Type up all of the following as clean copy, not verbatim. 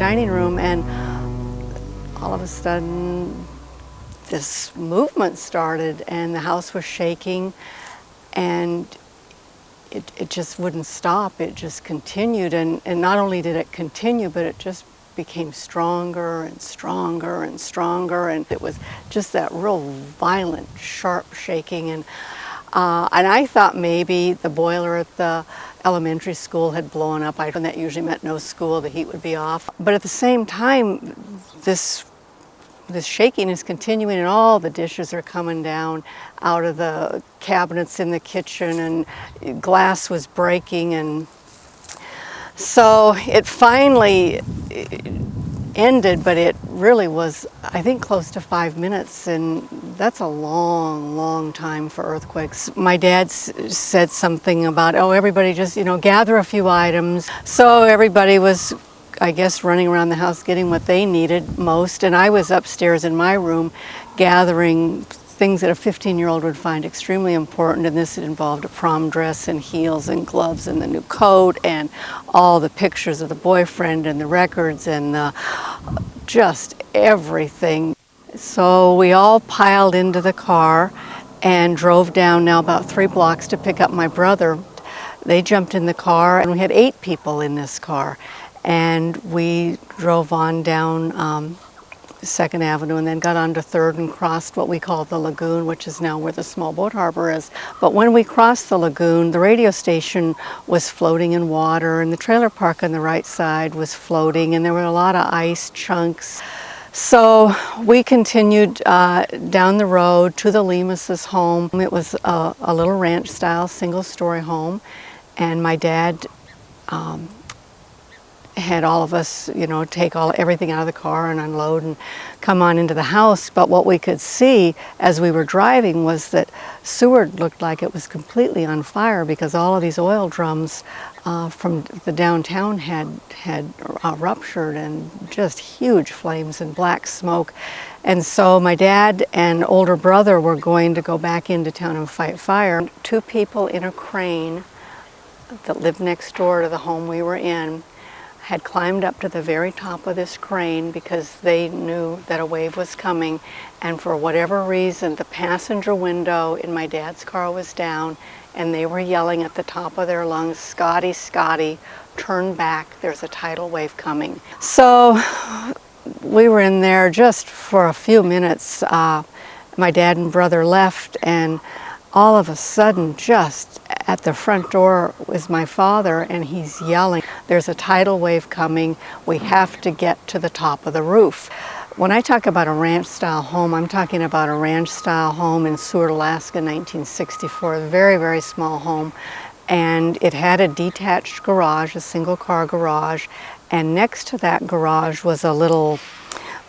dining room, and all of a sudden this movement started and the house was shaking, and it just wouldn't stop. It just continued, and not only did it continue, but it just became stronger and stronger and stronger, and it was just that real violent, sharp shaking. And I thought maybe the boiler at the elementary school had blown up. And that usually meant no school, the heat would be off. But at the same time, this shaking is continuing, and all the dishes are coming down out of the cabinets in the kitchen, and glass was breaking. And so it finally ended, but it really was, I think, close to 5 minutes, and that's a long, long time for earthquakes. My dad said something about, oh, everybody just, gather a few items. So everybody was, I guess, running around the house getting what they needed most, and I was upstairs in my room gathering things that a 15-year-old would find extremely important, and this involved a prom dress and heels and gloves and the new coat and all the pictures of the boyfriend and the records and just everything. So we all piled into the car and drove down now about 3 blocks to pick up my brother. They jumped in the car, and we had 8 people in this car, and we drove on down 2nd Avenue and then got onto 3rd and crossed what we call the lagoon, which is now where the small boat harbor is. But when we crossed the lagoon, the radio station was floating in water, and the trailer park on the right side was floating, and there were a lot of ice chunks. So we continued down the road to the Lemus's home. It was a little ranch-style single-story home, and my dad had all of us, take everything out of the car and unload and come on into the house. But what we could see as we were driving was that Seward looked like it was completely on fire, because all of these oil drums from the downtown had ruptured, and just huge flames and black smoke. And so my dad and older brother were going to go back into town and fight fire. 2 people in a crane that lived next door to the home we were in had climbed up to the very top of this crane because they knew that a wave was coming, and for whatever reason the passenger window in my dad's car was down, and they were yelling at the top of their lungs, "Scotty, Scotty, turn back, there's a tidal wave coming." So we were in there just for a few minutes. My dad and brother left, and all of a sudden, just at the front door was my father, and he's yelling, "There's a tidal wave coming. We have to get to the top of the roof." When I talk about a ranch-style home, I'm talking about a ranch-style home in Seward, Alaska, 1964. A very, very small home. And it had a detached garage, a single-car garage. And next to that garage was a little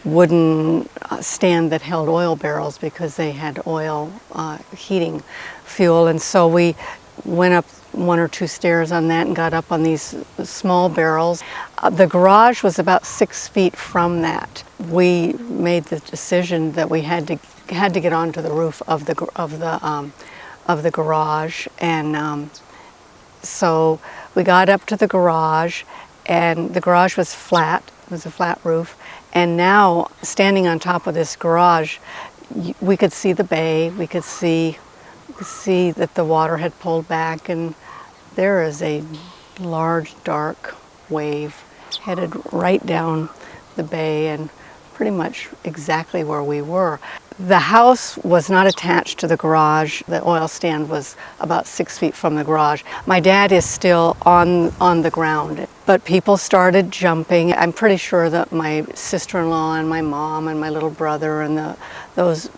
wooden stand that held oil barrels, because they had oil heating fuel. And so we went up 1 or 2 stairs on that and got up on these small barrels. The garage was about 6 feet from that. We made the decision that we had to get onto the roof of the garage, and so we got up to the garage, and the garage was flat. It was a flat roof, and now standing on top of this garage, we could see the bay. We could see that the water had pulled back, and there is a large dark wave headed right down the bay, and pretty much exactly where we were. The house was not attached to the garage. The oil stand was about 6 feet from the garage. My dad is still on the ground, but people started jumping. I'm pretty sure that my sister-in-law and my mom and my little brother and those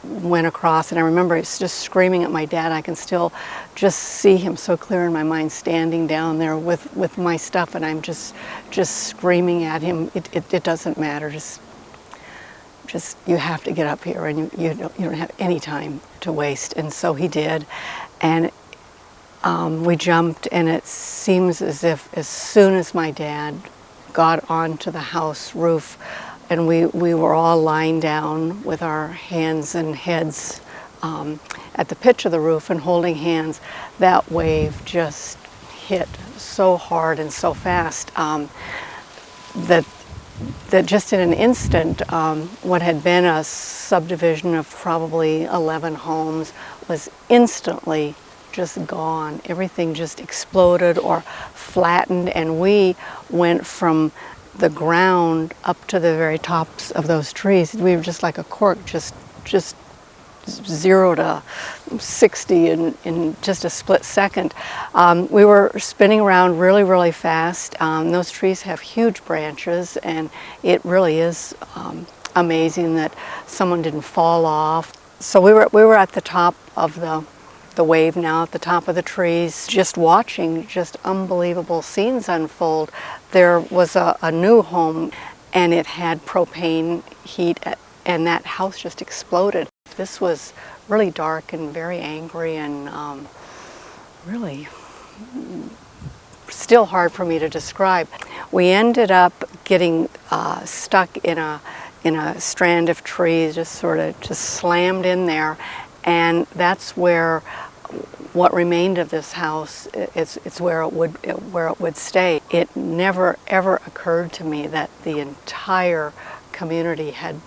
went across, and I remember it's just screaming at my dad. I can still just see him so clear in my mind, standing down there with my stuff, and I'm just screaming at him. It doesn't matter. Just you have to get up here, and you don't have any time to waste. And so he did, and we jumped, and it seems as if as soon as my dad got onto the house roof, and we were all lying down with our hands and heads at the pitch of the roof and holding hands, that wave just hit so hard and so fast. that just in an instant, what had been a subdivision of probably 11 homes was instantly just gone. Everything just exploded or flattened, and we went from the ground up to the very tops of those trees. We were just like a cork, just 0 to 60 in just a split second. We were spinning around really, really fast. Those trees have huge branches, and it really is amazing that someone didn't fall off. So we were at the top of the wave now, at the top of the trees, just watching just unbelievable scenes unfold. There was a new home, and it had propane heat, and that house just exploded. This was really dark and very angry, and really still hard for me to describe. We ended up getting stuck in a strand of trees, just sort of just slammed in there, and that's where what remained of this house, it's where it would stay. It never ever occurred to me that the entire community had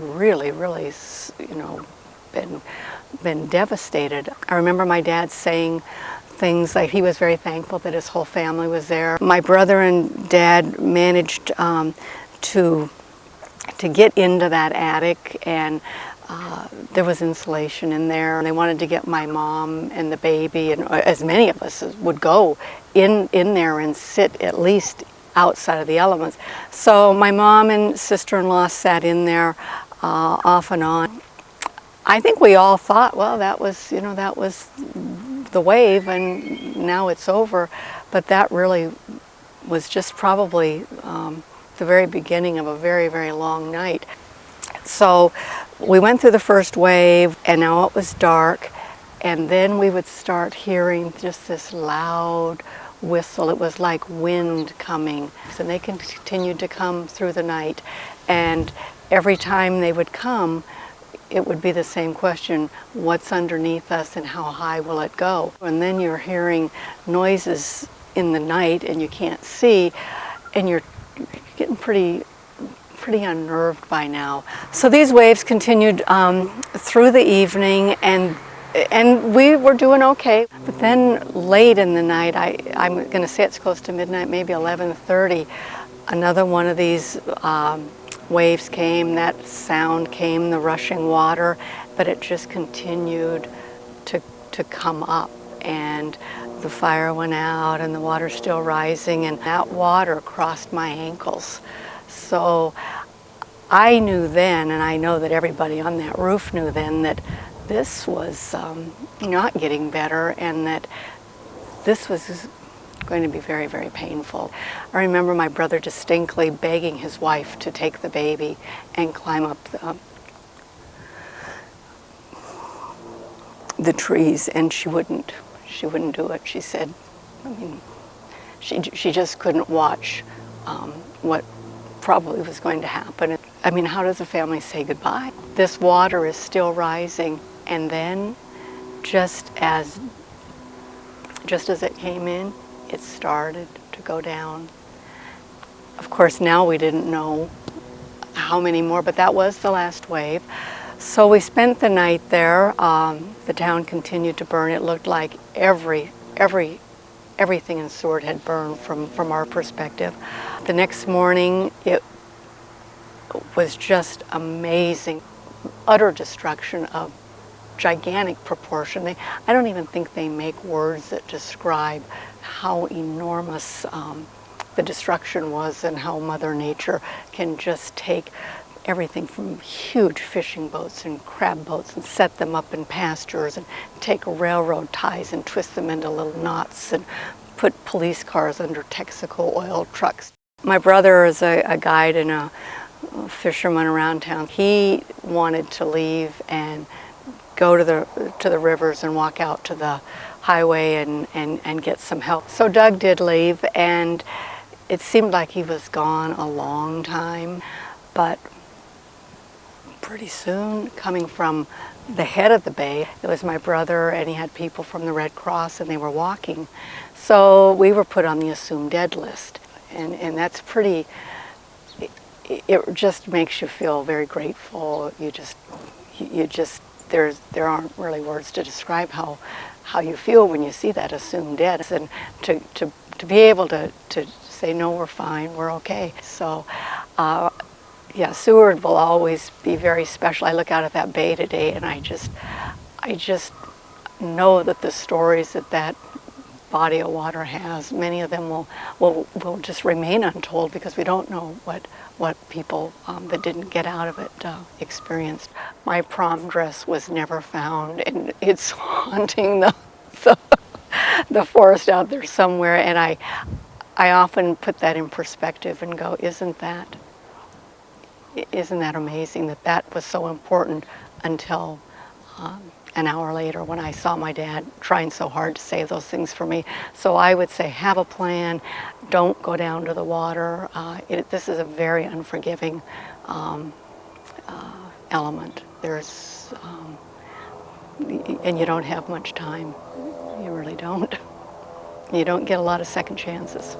really, you know, been devastated. I remember my dad saying things like he was very thankful that his whole family was there. My brother and dad managed to get into that attic, and there was insulation in there, and they wanted to get my mom and the baby, and as many of us would go in there and sit at least outside of the elements. So my mom and sister-in-law sat in there off and on. I think we all thought, well, that was the wave, and now it's over. But that really was just probably the very beginning of a very, very long night. So we went through the first wave, and now it was dark, and then we would start hearing just this loud whistle. It was like wind coming, and they continued to come through the night, and every time they would come, it would be the same question: what's underneath us and how high will it go? And then you're hearing noises in the night and you can't see, and you're getting pretty unnerved by now. So these waves continued through the evening, and we were doing okay. But then late in the night, I'm going to say it's close to midnight, maybe 11:30, another one of these waves came. That sound came, the rushing water, but it just continued to come up, and the fire went out and the water's still rising, and that water crossed my ankles. So I knew then, and I know that everybody on that roof knew then, that this was not getting better, and that this was going to be very, very painful. I remember my brother distinctly begging his wife to take the baby and climb up the trees, and she wouldn't do it. She said, she just couldn't watch what probably was going to happen. I mean, how does a family say goodbye? This water is still rising, and then just as it came in, it started to go down. Of course, now we didn't know how many more, but that was the last wave. So we spent the night there. The town continued to burn. It looked like everything in Seward had burned from our perspective. The next morning, it was just amazing. Utter destruction of gigantic proportion. I don't even think they make words that describe how enormous the destruction was, and how Mother Nature can just take everything from huge fishing boats and crab boats and set them up in pastures, and take railroad ties and twist them into little knots, and put police cars under Texaco oil trucks. My brother is a guide and a fisherman around town. He wanted to leave and go to the rivers and walk out to the highway and get some help. So Doug did leave, and it seemed like he was gone a long time, but pretty soon, coming from the head of the bay, it was my brother, and he had people from the Red Cross, and they were walking. So we were put on the assumed dead list, and that's pretty it just makes you feel very grateful. You just, there aren't really words to describe how you feel when you see that assumed dead. And to be able to say, no, we're fine, we're okay. So, yeah, Seward will always be very special. I look out at that bay today, and I just know that the stories that body of water has, many of them will just remain untold because we don't know what people that didn't get out of it experienced. My prom dress was never found, and it's haunting the forest out there somewhere. And I often put that in perspective and go, isn't that amazing that was so important until an hour later when I saw my dad trying so hard to save those things for me. So I would say, have a plan. Don't go down to the water. This is a very unforgiving element. There's, and you don't have much time. You really don't. You don't get a lot of second chances.